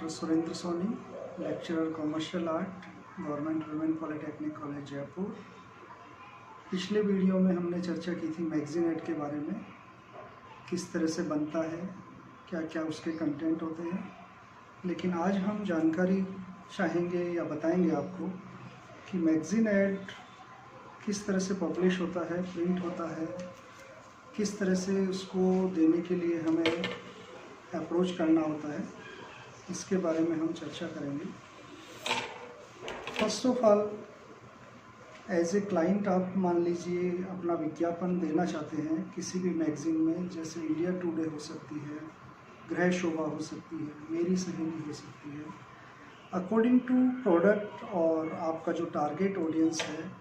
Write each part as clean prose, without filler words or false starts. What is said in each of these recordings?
Doctor Surendra Soni, lecturer commercial art, government women polytechnic college Jaipur. पिछले video में हमने चर्चा की थी मैगज़ीन ऐड के बारे में, किस तरह से बनता है, क्या क्या उसके कंटेंट होते हैं। लेकिन आज हम जानकारी चाहेंगे या बताएंगे आपको कि मैगज़ीन ऐड किस तरह से पब्लिश होता है, प्रिंट होता है, किस तरह से उसको देने के लिए हमें अप्रोच करना होता है, इसके बारे में हम चर्चा करेंगे। First of all, as a client आप मान लीजिए अपना विज्ञापन देना चाहते हैं किसी भी मैगज़ीन में, जैसे इंडिया टुडे हो सकती है, गृह शोभा हो सकती है, मेरी सहेली हो सकती है। अकॉर्डिंग टू प्रोडक्ट और आपका जो टारगेट ऑडियंस है,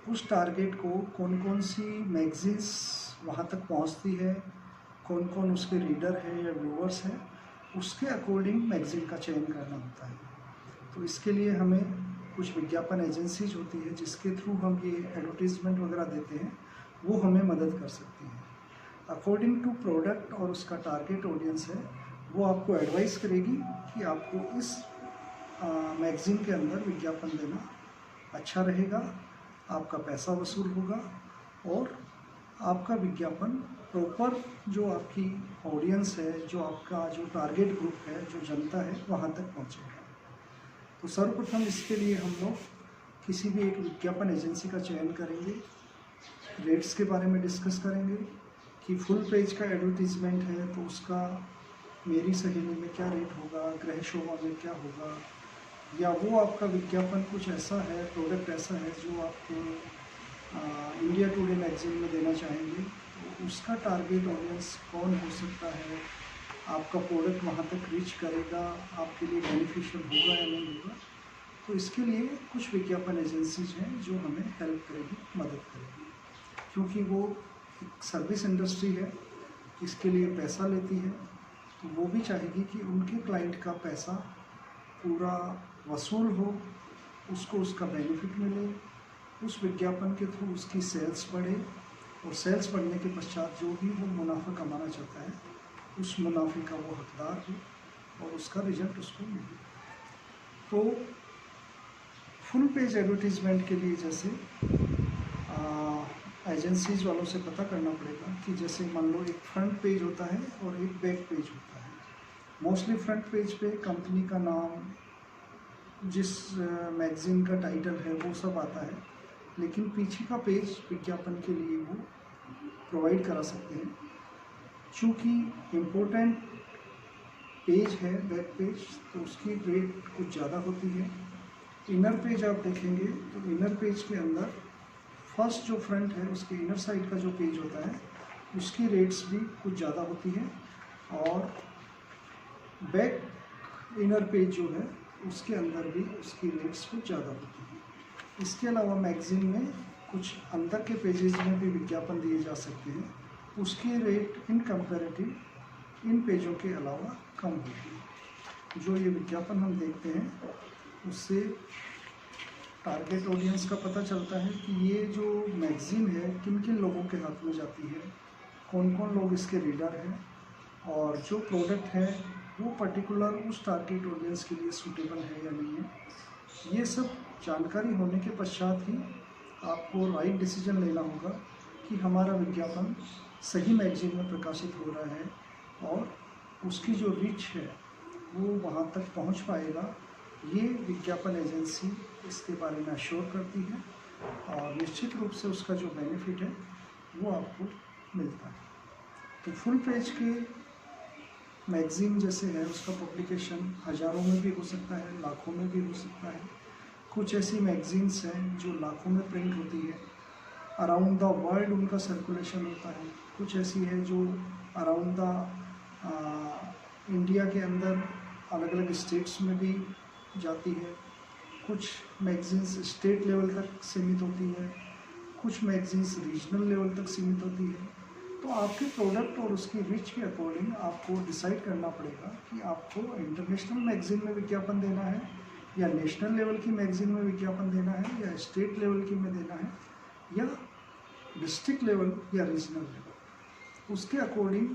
उस टारगेट को कौन कौन सी मैगज़ीन्स वहाँ तक पहुँचती है, कौन कौन उसके रीडर है या व्यूअर्स हैं, उसके अकॉर्डिंग मैगज़ीन का चयन करना होता है। तो इसके लिए हमें कुछ विज्ञापन एजेंसीज होती है जिसके थ्रू हम ये एडवर्टीज़मेंट वगैरह देते हैं, वो हमें मदद कर सकती हैं। अकॉर्डिंग टू प्रोडक्ट और उसका टारगेट ऑडियंस है, वो आपको एडवाइस करेगी कि आपको इस मैगज़ीन के अंदर विज्ञापन देना अच्छा रहेगा, आपका पैसा वसूल होगा और आपका विज्ञापन प्रॉपर जो आपकी ऑडियंस है, जो आपका जो टारगेट ग्रुप है, जो जनता है, वहाँ तक पहुँचेगा। तो सर्वप्रथम इसके लिए हम लोग किसी भी एक विज्ञापन एजेंसी का चयन करेंगे, रेट्स के बारे में डिस्कस करेंगे कि फुल पेज का एडवर्टीज़मेंट है तो उसका मेरी सहेली में क्या रेट होगा, गृह शोभा में क्या होगा, या वो आपका विज्ञापन कुछ ऐसा है, प्रोडक्ट ऐसा है जो आप इंडिया टुडे मैगज़ीन में देना चाहेंगे, तो उसका टारगेट ऑडियंस कौन हो सकता है, आपका प्रोडक्ट वहाँ तक रीच करेगा, आपके लिए बेनिफिशियल होगा या नहीं होगा। तो इसके लिए कुछ विज्ञापन एजेंसीज हैं जो हमें हेल्प करेगी, मदद करेगी, क्योंकि वो एक सर्विस इंडस्ट्री है, इसके लिए पैसा लेती है, तो वो भी चाहेगी कि उनके क्लाइंट का पैसा पूरा वसूल हो, उसको उसका बेनिफिट मिले, उस विज्ञापन के थ्रू उसकी सेल्स बढ़े और सेल्स बढ़ने के पश्चात जो भी वो मुनाफा कमाना चाहता है, उस मुनाफे का वो हकदार हो और उसका रिजल्ट उसको मिले। तो फुल पेज एडवर्टीज़मेंट के लिए जैसे एजेंसीज वालों से पता करना पड़ेगा कि जैसे मान लो एक फ्रंट पेज होता है और एक बैक पेज होता है। मोस्टली फ्रंट पेज पे कंपनी का नाम, जिस मैगज़ीन का टाइटल है, वो सब आता है, लेकिन पीछे का पेज विज्ञापन के लिए वो प्रोवाइड करा सकते हैं। चूँकि इम्पोर्टेंट पेज है बैक पेज, तो उसकी रेट कुछ ज़्यादा होती है। इनर पेज आप देखेंगे तो इनर पेज के अंदर फर्स्ट जो फ्रंट है उसके इनर साइड का जो पेज होता है, उसकी रेट्स भी कुछ ज़्यादा होती है, और बैक इनर पेज जो है उसके अंदर भी उसकी रेट्स कुछ ज़्यादा होती है। इसके अलावा मैगज़ीन में कुछ अंदर के पेजेस में भी विज्ञापन दिए जा सकते हैं, उसकी रेट इन कंपैरेटिव इन पेजों के अलावा कम होती है। जो ये विज्ञापन हम देखते हैं उससे टारगेट ऑडियंस का पता चलता है कि ये जो मैगज़ीन है किन किन लोगों के हाथ में जाती है, कौन कौन लोग इसके रीडर हैं, और जो प्रोडक्ट है वो पर्टिकुलर उस टारगेट ऑडियंस के लिए सूटेबल है या नहीं है। ये सब जानकारी होने के पश्चात ही आपको राइट डिसीजन लेना होगा कि हमारा विज्ञापन सही मैगज़ीन में प्रकाशित हो रहा है और उसकी जो रीच है वो वहाँ तक पहुँच पाएगा। ये विज्ञापन एजेंसी इसके बारे में अश्योर करती है और निश्चित रूप से उसका जो बेनिफिट है वो आपको मिलता है। तो फुल पेज के मैगज़ीन जैसे है उसका पब्लिकेशन हज़ारों में भी हो सकता है, लाखों में भी हो सकता है। कुछ ऐसी मैगज़ीन्स हैं जो लाखों में प्रिंट होती है, अराउंड द वर्ल्ड उनका सर्कुलेशन होता है। कुछ ऐसी है जो अराउंड द इंडिया के अंदर अलग अलग स्टेट्स में भी जाती है। कुछ मैगज़ीन्स स्टेट लेवल तक सीमित होती है, कुछ मैगज़ीन्स रीजनल लेवल तक सीमित होती है। तो आपके प्रोडक्ट और उसकी रीच के अकॉर्डिंग आपको डिसाइड करना पड़ेगा कि आपको इंटरनेशनल मैगज़ीन में विज्ञापन देना है, या नेशनल लेवल की मैगज़ीन में विज्ञापन देना है, या स्टेट लेवल की में देना है, या डिस्ट्रिक्ट लेवल या रीजनल लेवल। उसके अकॉर्डिंग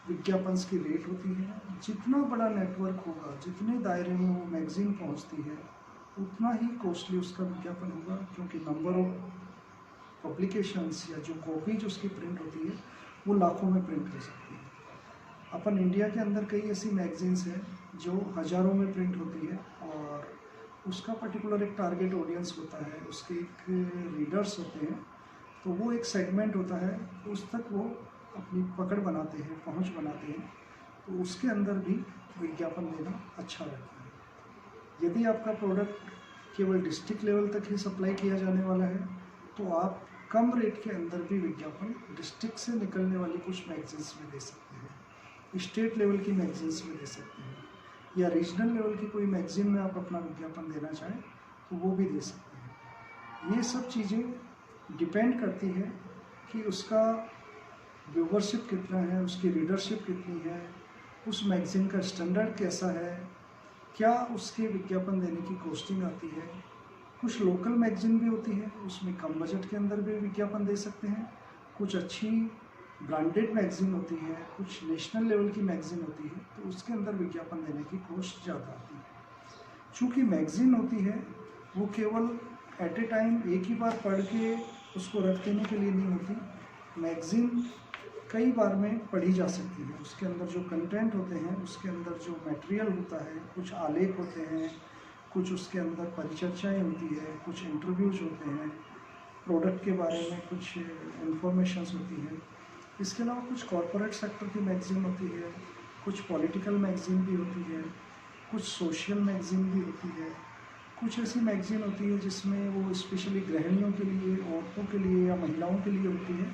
विज्ञापन की रेट होती है। जितना बड़ा नेटवर्क होगा, जितने दायरे में वो मैगज़ीन पहुंचती है, उतना ही कॉस्टली उसका विज्ञापन होगा, क्योंकि नंबर ऑफ पब्लिकेशंस या जो कॉपीज उसकी प्रिंट होती है वो लाखों में प्रिंट कर सकती है। अपन इंडिया के अंदर कई ऐसी मैगज़ीन्स हैं जो हज़ारों में प्रिंट होती है, और उसका पर्टिकुलर एक टारगेट ऑडियंस होता है, उसके एक रीडर्स होते हैं, तो वो एक सेगमेंट होता है, उस तक वो अपनी पकड़ बनाते हैं, पहुंच बनाते हैं, तो उसके अंदर भी विज्ञापन देना अच्छा रहता है। यदि आपका प्रोडक्ट केवल डिस्ट्रिक्ट लेवल तक ही सप्लाई किया जाने वाला है, तो आप कम रेट के अंदर भी विज्ञापन डिस्ट्रिक्ट से निकलने वाली कुछ मैगजीन्स में दे सकते हैं, स्टेट लेवल की मैगजीन्स में दे सकते हैं, या रीजनल लेवल की कोई मैगजीन में आप अपना विज्ञापन देना चाहें तो वो भी दे सकते हैं। ये सब चीज़ें डिपेंड करती है कि उसका व्यूवरशिप कितना है, उसकी रीडरशिप कितनी है, उस मैगज़ीन का स्टैंडर्ड कैसा है, क्या उसके विज्ञापन देने की कॉस्टिंग आती है। कुछ लोकल मैगज़ीन भी होती है, उसमें कम बजट के अंदर भी विज्ञापन दे सकते हैं। कुछ अच्छी ब्रांडेड मैगज़ीन होती है, कुछ नेशनल लेवल की मैगज़ीन होती है, तो उसके अंदर विज्ञापन देने की कॉस्ट ज़्यादा आती है। चूँकि मैगज़ीन होती है वो केवल एट ए टाइम एक ही बार पढ़ के उसको रख देने के लिए नहीं होती। मैगज़ीन कई बार में पढ़ी जा सकती है। उसके अंदर जो कंटेंट होते हैं, उसके अंदर जो मटेरियल होता है, कुछ आलेख होते हैं, कुछ उसके अंदर परिचर्चाएँ होती है, कुछ इंटरव्यूज होते हैं, प्रोडक्ट के बारे में कुछ इंफॉर्मेशंस होती हैं। इसके अलावा कुछ कॉरपोरेट सेक्टर की मैगज़ीन होती है, कुछ पॉलिटिकल मैगज़ीन भी होती है, कुछ सोशल मैगज़ीन भी होती है, कुछ ऐसी मैगज़ीन होती है जिसमें वो स्पेशली गृहिणियों के लिए, औरतों के लिए या महिलाओं के लिए होती है।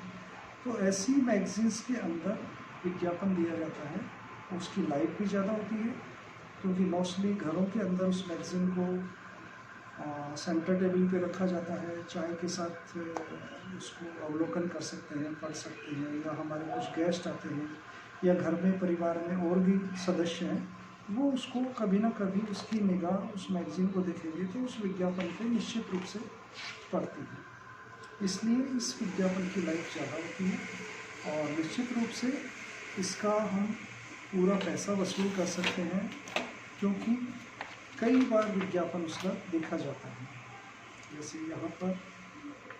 तो ऐसी मैगज़ीन्स के अंदर विज्ञापन दिया जाता है। उसकी लाइफ भी ज़्यादा होती है, क्योंकि मोस्टली घरों के अंदर उस मैगज़ीन को सेंटर टेबल पे रखा जाता है, चाय के साथ उसको अवलोकन कर सकते हैं, पढ़ सकते हैं, या हमारे कुछ गेस्ट आते हैं या घर में परिवार में और भी सदस्य हैं, वो उसको कभी ना कभी उसकी निगाह उस मैगज़ीन को देखेंगे तो उस विज्ञापन पे निश्चित रूप से पड़ती है। इसलिए इस विज्ञापन की लाइफ ज़्यादा होती है, और निश्चित रूप से इसका हम पूरा पैसा वसूल कर सकते हैं, क्योंकि कई बार विज्ञापन उसका देखा जाता है। जैसे यहाँ पर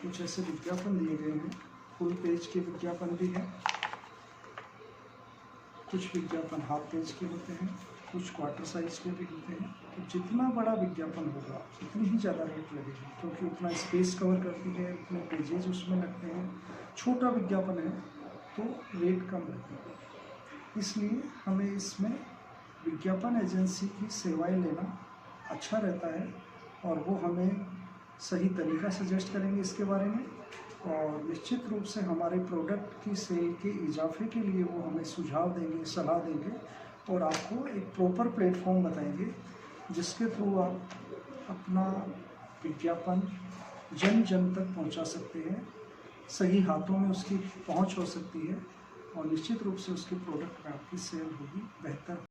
कुछ ऐसे विज्ञापन दिए गए हैं, फुल पेज के विज्ञापन भी हैं, कुछ विज्ञापन हाफ पेज के होते हैं, कुछ क्वार्टर साइज के भी होते हैं। तो जितना बड़ा विज्ञापन होगा उतनी ही ज़्यादा रेट लगेगी, क्योंकि उतना स्पेस कवर करती है, उतने पेजेज उसमें लगते हैं। छोटा विज्ञापन है तो रेट कम लगेगा। इसलिए हमें इसमें विज्ञापन एजेंसी की सेवाएं लेना अच्छा रहता है, और वो हमें सही तरीका सजेस्ट करेंगे इसके बारे में, और निश्चित रूप से हमारे प्रोडक्ट की सेल के इजाफे के लिए वो हमें सुझाव देंगे, सलाह देंगे, और आपको एक प्रॉपर प्लेटफॉर्म बताएंगे जिसके थ्रू आप अपना विज्ञापन जन जन तक पहुंचा सकते हैं, सही हाथों में उसकी पहुंच हो सकती है, और निश्चित रूप से उसके प्रोडक्ट में आपकी सेल होगी बेहतर।